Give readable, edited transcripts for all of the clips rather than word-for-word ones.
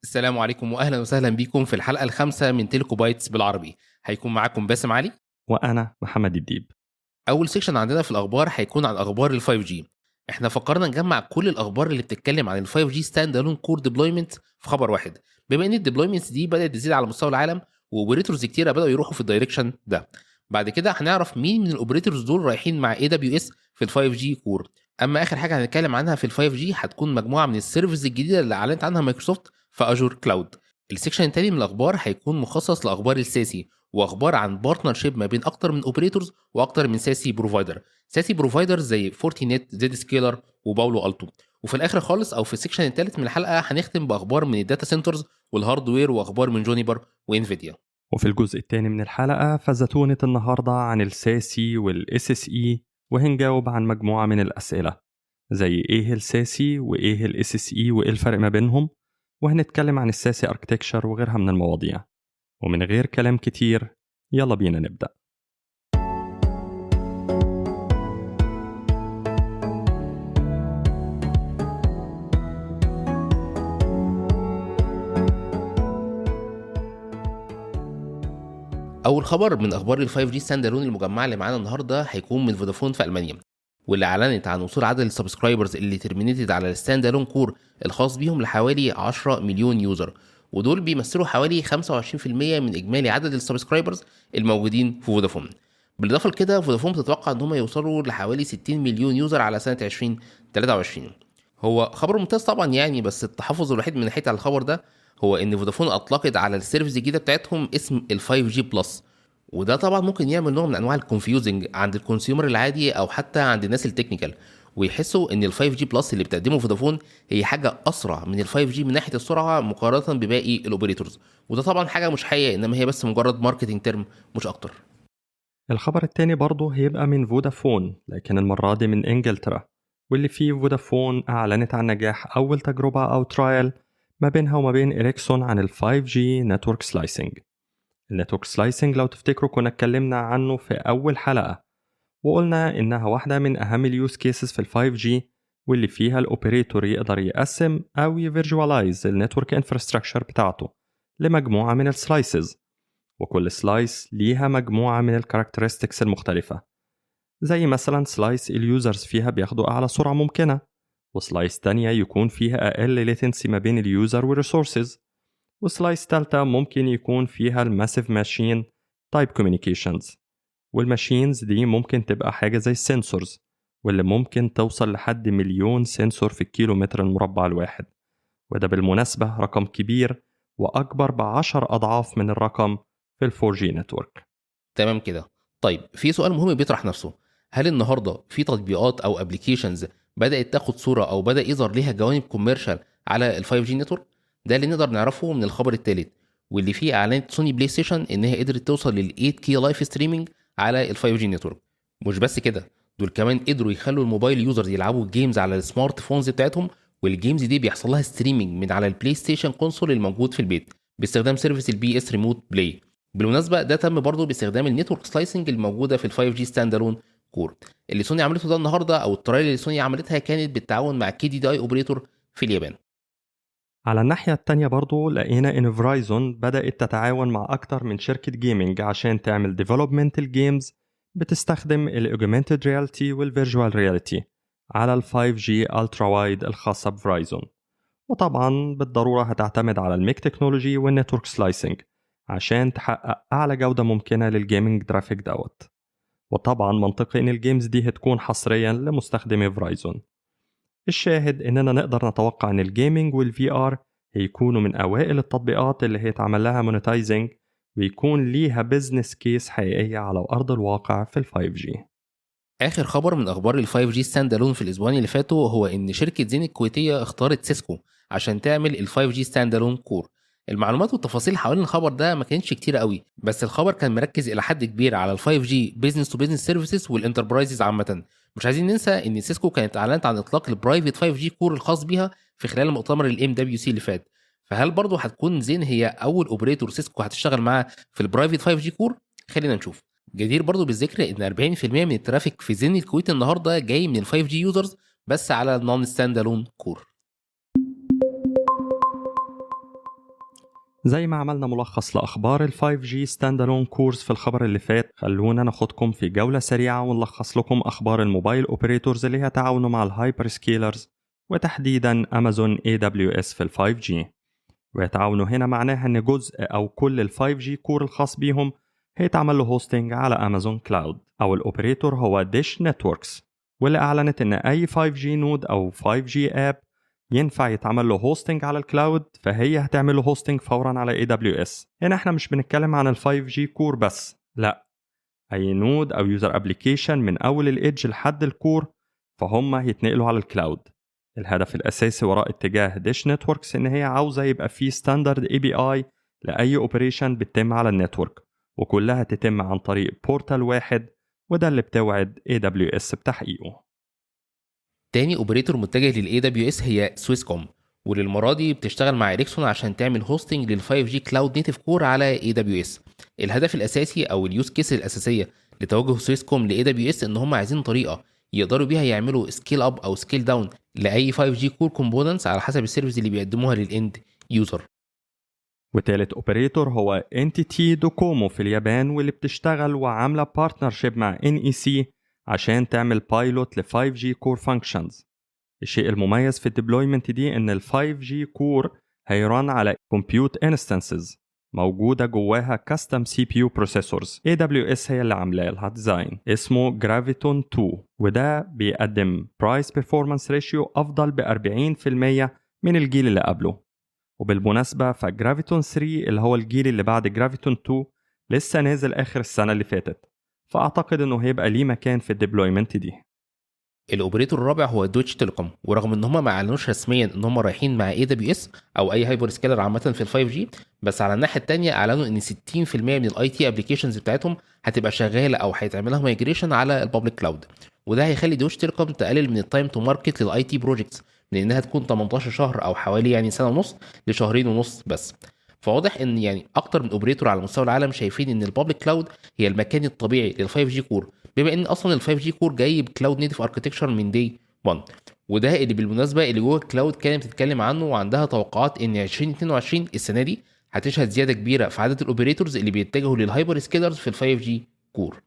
السلام عليكم واهلا وسهلا بيكم في الحلقه الخامسه من تيلكو بايتس بالعربي. هيكون معاكم باسم علي. وأنا محمد الديب. اول سيكشن عندنا في الاخبار هيكون عن اخبار ال 5G. احنا فكرنا نجمع كل الاخبار اللي بتتكلم عن ال 5G ستاند الون كور ديبلويمنت في خبر واحد، بما ان الديبلويمنتس دي بدات تزيد على مستوى العالم واوبريتورز كتيره بداوا يروحوا في الدايركشن ده. بعد كده هنعرف مين من الاوبريتورز دول رايحين مع اي دبليو اس في ال 5G كور. اما اخر حاجه هنتكلم عنها في ال 5G هتكون مجموعه من السيرفيس الجديده اللي اعلنت عنها مايكروسوفت في اجور كلاود. السيكشن التاني من الاخبار هيكون مخصص لاخبار الساسي واخبار عن بارتنرشيب ما بين اكتر من اوبريتورز واكتر من ساسي بروفايدر. ساسي بروفايدر زي فورتينيت، زد سكيلر، وباولو التو. وفي الاخر خالص او في السيكشن الثالث من الحلقه هنختم باخبار من الداتا سنترز والهاردوير واخبار من جونيبر وانفيديا. وفي الجزء الثاني من الحلقة فزتونة النهاردة عن الساسي والاس اس اي، وهنجاوب عن مجموعة من الأسئلة زي ايه الساسي وايه الاس اس اي وايه الفرق ما بينهم، وهنتكلم عن الساسي اركتكشر وغيرها من المواضيع. ومن غير كلام كتير يلا بينا نبدأ. اول خبر من اخبار ال 5G ستاند الون المجمعه اللي معانا النهارده هيكون من فودافون في المانيا، واللي اعلنت عن وصول عدد السبسكرايبرز اللي ترمينيتد على الستاند الون كور الخاص بيهم لحوالي 10 مليون يوزر، ودول بيمثلوا حوالي 25% من اجمالي عدد السبسكرايبرز الموجودين في فودافون. بالاضافه لكده فودافون بتتوقع ان هم يوصلوا لحوالي 60 مليون يوزر على سنه 2023. هو خبر ممتاز طبعا يعني، بس التحفظ الوحيد من ناحيه على الخبر ده هو ان فودافون اطلقت على السيرفيس الجديده بتاعتهم اسم ال 5G بلس، وده طبعا ممكن يعمل نوع من انواع الكونفيوزنج عند الكونسيومر العادي او حتى عند الناس التكنيكال، ويحسوا ان ال 5G بلس اللي بتقدمه فودافون هي حاجه اسرع من ال 5G من ناحيه السرعه مقارنه بباقي الاوبريتورز، وده طبعا حاجه مش حقيقيه، انما هي بس مجرد ماركتنج ترم مش اكتر. الخبر التاني برضه هيبقى من فودافون، لكن المرة دي من إنجلترا، واللي فيه فودافون أعلنت عن نجاح أول تجربة أو ترايل ما بينها وما بين إريكسون عن ال 5G نتورك سلايسنج. النتورك سلايسنج لو تفتكروا كنا اتكلمنا عنه في أول حلقة، وقلنا إنها واحدة من أهم اليوز كيسز في ال 5G، واللي فيها الأوبريتور يقدر يقسم أو يفيرجوالايز النتورك انفراستراكشر بتاعته لمجموعة من السلايسز، وكل سلايس ليها مجموعة من الكاركترستكس المختلفة، زي مثلا سلايس اليوزرز فيها بياخدوا أعلى سرعة ممكنة، وسلايس تانية يكون فيها أقل latency ما بين اليوزر والريسورسز، وسلايس تالتة ممكن يكون فيها الماسيف ماشين تايب كوميونيكيشنز، والماشينز دي ممكن تبقى حاجة زي السنسورز، واللي ممكن توصل لحد 1,000,000 سنسور في الكيلومتر المربع الواحد، وده بالمناسبة رقم كبير وأكبر ب10 أضعاف من الرقم في ال 4G نتورك. تمام كده. طيب في سؤال مهم بيطرح نفسه، هل النهارده في تطبيقات او ابلكيشنز بدات تاخد صوره او بدا يظهر ليها جوانب كوميرشال على ال 5G نتورك؟ ده اللي نقدر نعرفه من الخبر الثالث، واللي فيه اعلنت سوني بلاي ستيشن انها قدرت توصل لل 8K لايف ستريمينج على ال 5G نتورك. مش بس كده، دول كمان قدروا يخلوا الموبايل يوزرز يلعبوا الجيمز على السمارت فونز بتاعتهم، والجيمز دي بيحصل لها ستريمينج من على البلاي ستيشن كونسول الموجود في البيت باستخدام سيرفيس البي اس ريموت بلاي. بالمناسبه ده تم برضه باستخدام النتورك سلايسنج الموجوده في ال 5G ستاند الون كور. اللي سوني عملته ده النهارده او الترايل اللي سوني عملتها كانت بالتعاون مع كي دي داي اوبريتور في اليابان. على الناحية التانية برضو لقينا إن فرايزون بدأت تتعاون مع أكتر من شركة جيمنج عشان تعمل ديفلوبمنت الجيمز بتستخدم ال Augmented Reality وال Virtual Reality على ال 5G Ultra Wide الخاصة بفرايزون، وطبعا بالضرورة هتعتمد على الميك تكنولوجي والنتورك سلايسنج عشان تحقق أعلى جودة ممكنة للجيمنج جرافيك دوت. وطبعا منطقي إن الجيمز دي هتكون حصريا لمستخدمي فرايزون. الشاهد إننا نقدر نتوقع إن الجيمنج والفي آر هيكونوا من أوائل التطبيقات اللي هيتعمل لها مونيتايزنج ويكون ليها بيزنس كيس حقيقية على أرض الواقع في ال 5G. اخر خبر من اخبار ال 5G ستاند الون في الاسبوعين اللي فاتوا هو ان شركه زين الكويتيه اختارت سيسكو عشان تعمل ال 5G ستاند الون كور. المعلومات والتفاصيل حوالين الخبر ده ما كانتش كتير قوي، بس الخبر كان مركز الى حد كبير على ال 5G بزنس تو بزنس سيرفيسز والانتربرايزز عامه. مش عايزين ننسى ان سيسكو كانت اعلنت عن اطلاق البرايفت 5G كور الخاص بيها في خلال مؤتمر الام دبليو سي اللي فات. فهل برضه هتكون زين هي اول اوبريتور سيسكو هتشتغل معاه في البرايفت 5G كور؟ خلينا نشوف. جدير برضو بالذكر ان 40% من الترافيك في زين الكويت النهارده جاي من ال 5G يوزرز بس على النون ستاند الون كور. زي ما عملنا ملخص لأخبار ال 5G Standalone كورس في الخبر اللي فات، خلونا ناخدكم في جولة سريعة ونلخص لكم أخبار الموبايل أوبريتورز اللي هيتعاونوا مع الهايبر سكيلرز وتحديدا أمازون AWS في ال 5G. ويتعاونوا هنا معناها إن جزء أو كل ال 5G كور الخاص بيهم هيتعمل له هوستنج على أمازون كلاود، أو الأوبريتور هو ديش نتوركس، واللي أعلنت إن أي 5G نود أو 5G آب ينفع يتعمل له هوستنج على الكلاود، فهي هتعمل له هوستنج فورا على AWS. هنا احنا مش بنتكلم عن ال 5G كور بس، لا، أي نود أو يوزر ابليكيشن من أول الإيدج لحد الكور فهم هيتنقلوا على الكلاود. الهدف الأساسي وراء اتجاه ديش نتوركس إن هي عاوزة يبقى فيه ستاندرد API لأي اوبريشن بتتم على النتورك، وكلها تتم عن طريق بورتال واحد، وده اللي بتوعد AWS بتحقيقه. تاني اوبريتور متجه لل AWS هي سويسكوم، وللمرة دي بتشتغل مع إريكسون عشان تعمل هوستنج لل 5G كلاود نيتيف كور على AWS. الهدف الأساسي أو اليوز كيس الأساسية لتوجه سويسكوم ل AWS إن هم عايزين طريقة يقدروا بيها يعملوا سكيل أب أو سكيل داون لأي 5G كور كومبوننتس على حسب السيرفيس اللي بيقدموها للإند يوزر. وتالت اوبريتور هو NTT دوكومو في اليابان، واللي بتشتغل وعاملة بارتنرشيب مع NEC عشان تعمل بايلوت ل 5G كور فانكشنز. الشيء المميز في الديبلويمنت دي ان ال 5G كور هيران على compute instances موجودة جواها custom CPU processors AWS هي اللي عاملاه لها ديزاين اسمه Graviton 2، وده بيقدم price performance ratio أفضل ب 40% من الجيل اللي قبله. وبالمناسبة فجرافيتون 3 اللي هو الجيل اللي بعد جرافيتون 2 لسه نازل آخر السنة اللي فاتت، فأعتقد إنه هيبقى ليه مكان في الديبلويمنت دي. الاوبريتور الرابع هو دويتش تيليكوم، ورغم ان هم ما اعلنوش رسميا ان هم رايحين مع AWS او اي هايبر سكيلر عامه في ال 5G، بس على الناحيه الثانيه اعلنوا ان 60% من الاي تي ابلكيشنز بتاعتهم هتبقى شغاله او هيتعمل لها مايجريشن على البابليك كلاود. وده هيخلي دويتش تيليكوم تقلل من التايم تو ماركت للاي تي بروجكتس من انها تكون 18 شهر او حوالي يعني سنه ونص لشهرين ونص بس. فواضح ان يعني اكتر من اوبريتور على مستوى العالم شايفين ان البابليك كلاود هي المكان الطبيعي لل 5G كور، بما ان اصلا ال 5G كور جاي بكلاود نيتيف اركتكتشر من دي 1. وده اللي بالمناسبه اللي جوه الكلاود كانت بتتكلم عنه، وعندها توقعات ان 2022 السنه دي هتشهد زياده كبيره في عدد الاوبريتورز اللي بيتجهوا للهايبر سكيلرز في ال 5G كور.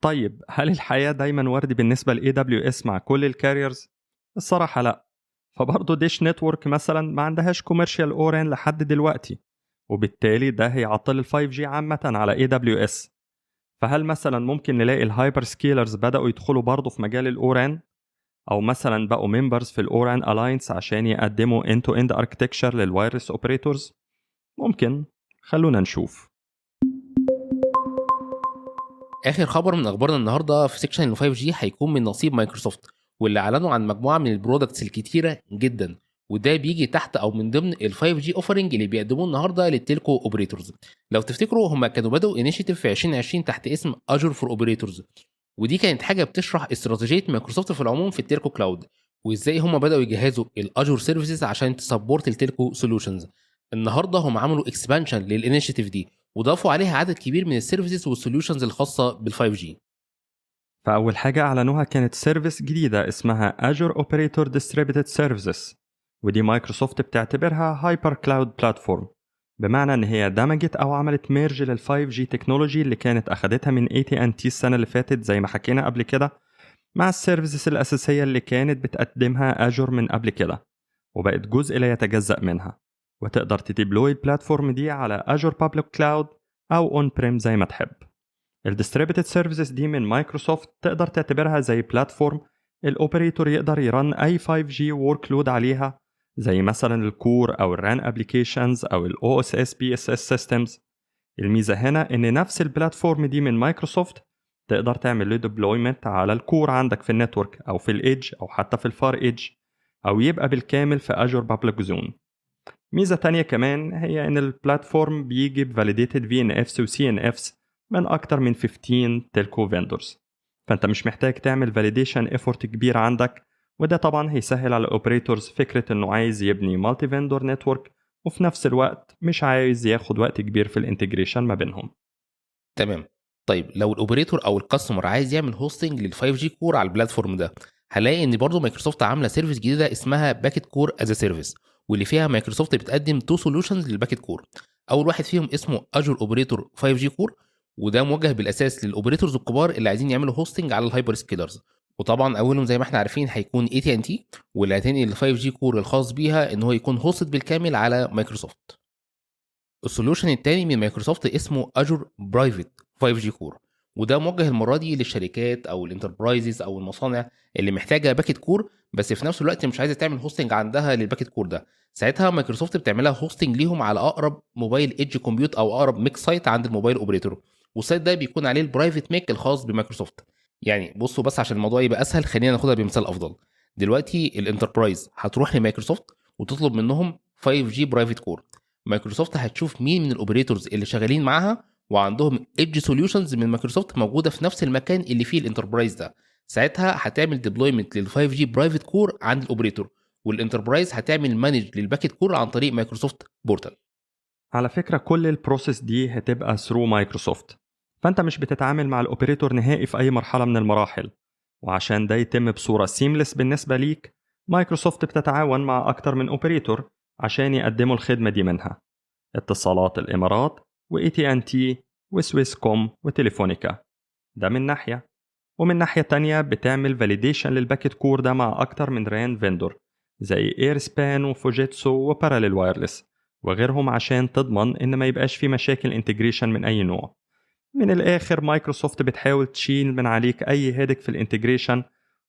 طيب هل الحياة دايما وردي بالنسبة ل AWS مع كل الكاريرز؟ الصراحة لا. فبرضه ديش نتورك مثلا ما عندهاش كوميرشال اوران لحد دلوقتي، وبالتالي ده هيعطل ال 5G عامة على AWS. فهل مثلا ممكن نلاقي الهايبر سكيلرز بدأوا يدخلوا برضه في مجال الاوران، او مثلا بقوا ممبرز في الاوران الاينس عشان يقدموا end to end architecture للوايرلس اوبريتورز؟ ممكن، خلونا نشوف. اخر خبر من اخبارنا النهارده في سيكشن ال 5G هيكون من نصيب مايكروسوفت، واللي اعلنوا عن مجموعه من البرودكتس الكتيره جدا، وده بيجي تحت او من ضمن ال 5G اوفرنج اللي بيقدموه النهارده للتلكو اوبريتورز. لو تفتكروا هم كانوا بدأوا انيشيتيف في 2020 تحت اسم اجور فور اوبريتورز، ودي كانت حاجه بتشرح استراتيجيه مايكروسوفت في العموم في التلكو كلاود، وازاي هم بدأوا يجهزوا الاجور سيرفيسز عشان تسبورت التلكو سولوشنز. النهارده هم عملوا اكسبانشن للانيشيتيف دي، وضافوا عليها عدد كبير من السيرفيسز والسوليوشنز الخاصه بال 5G. فأول حاجة أعلنوها كانت سيرفيس جديدة اسمها Azure Operator Distributed Services، ودي مايكروسوفت بتعتبرها هايبر كلاود بلاتفورم، بمعنى إن هي دمجت أو عملت ميرج لل 5G تكنولوجي اللي كانت أخدتها من AT&T السنة اللي فاتت زي ما حكينا قبل كده، مع السيرفيسز الأساسية اللي كانت بتقدمها Azure من قبل كده، وبقت جزء لا يتجزأ منها، وتقدر تديبلوي البلاتفورم دي على Azure Public Cloud أو On Prem زي ما تحب. الديستريبيوتد سيرفيسز دي من مايكروسوفت تقدر تعتبرها زي بلاتفورم الاوبريتور يقدر يرن اي 5G ورك لود عليها، زي مثلا الكور او الران ابليكيشنز او الاو اس اس بي اس اس سيستمز. الميزه هنا ان نفس البلاتفورم دي من مايكروسوفت تقدر تعمل له ديبلويمنت على الكور عندك في النتورك او في الايدج او حتى في الفار ايدج، او يبقى بالكامل في اجور بابليك زون. ميزه تانية كمان هي ان البلاتفورم بيجي بفاليديتد في ان افس وسي ان افس من أكتر من 15 تلكو فيندورز، فأنت مش محتاج تعمل فاليديشن إفورت كبير عندك، وده طبعا هيسهل على الأوبريتورز فكرة إنه عايز يبني مالتي فيندور نتورك، وفي نفس الوقت مش عايز ياخد وقت كبير في الانتجريشن ما بينهم. تمام. طيب لو الاوبريتور او الكاستمر عايز يعمل هوستنج لل 5G كور على البلاتفورم ده، هلاقي ان برضو مايكروسوفت عامله سيرفيس جديده اسمها باكيت كور از سيرفيس، واللي فيها مايكروسوفت بتقدم تو سولوشنز للباكيت كور. اول واحد فيهم اسمه اجور اوبريتور 5G كور، وده موجه بالاساس للاوبريتورز الكبار اللي عايزين يعملوا هوستنج على الهايبر سكيلرز. وطبعا اولهم زي ما احنا عارفين هيكون AT&T، واللي هتنقل ال 5G كور الخاص بيها ان هو يكون هوستد بالكامل على مايكروسوفت. السولوشن التاني من مايكروسوفت اسمه اجور برايفت 5G كور، وده موجه المره دي للشركات او الانتربرايزز او المصانع اللي محتاجه باكيت كور بس في نفس الوقت مش عايزه تعمل هوستنج عندها للباكيت كور ده. ساعتها مايكروسوفت بتعملها هوستنج ليهم على اقرب موبايل ايدج كومبيوت او اقرب ميك سايت عند الموبايل اوبريتور، والسايت ده بيكون عليه البرايفت ميك الخاص بمايكروسوفت. يعني بصوا بس عشان الموضوع يبقى اسهل خلينا ناخدها بمثال افضل. دلوقتي الانتربرايز هتروح لمايكروسوفت وتطلب منهم 5G برايفت كور. مايكروسوفت هتشوف مين من الاوبريتورز اللي شغالين معاها وعندهم ايدج سوليوشنز من مايكروسوفت موجوده في نفس المكان اللي فيه الانتربرايز ده. ساعتها هتعمل ديبلويمنت لل 5G برايفت كور عند الاوبريتور، والانتربرايز هتعمل مانج للباكيت كور عن طريق مايكروسوفت بورتال. على فكرة كل البروسيس دي هتبقى ثرو مايكروسوفت، فأنت مش بتتعامل مع الأوبريتور نهائي في أي مرحلة من المراحل. وعشان ده يتم بصورة سيملس بالنسبة ليك، مايكروسوفت بتتعاون مع أكتر من أوبريتور عشان يقدموا الخدمة دي، منها اتصالات الإمارات و AT&T وسويس كوم وتليفونيكا. ده من ناحية، ومن ناحية تانية بتعمل فاليديشن للباكيت كور ده مع أكتر من ران فيندور زي ايرسبان وفوجيتسو وباراليل وايرلس وغيرهم عشان تضمن إن ما يبقاش في مشاكل انتجريشن من أي نوع. من الآخر مايكروسوفت بتحاول تشيل من عليك أي هيدك في الانتجريشن،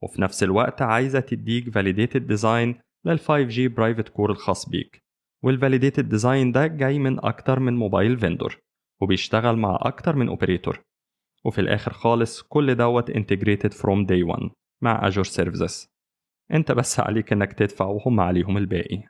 وفي نفس الوقت عايزة تديك validated design لل 5G private core الخاص بيك. والvalidated design ده جاي من أكتر من موبايل فيندور وبيشتغل مع أكتر من اوبريتور. وفي الآخر خالص كل دوت integrated from day one مع Azure Services. انت بس عليك انك تدفع وهم عليهم الباقي.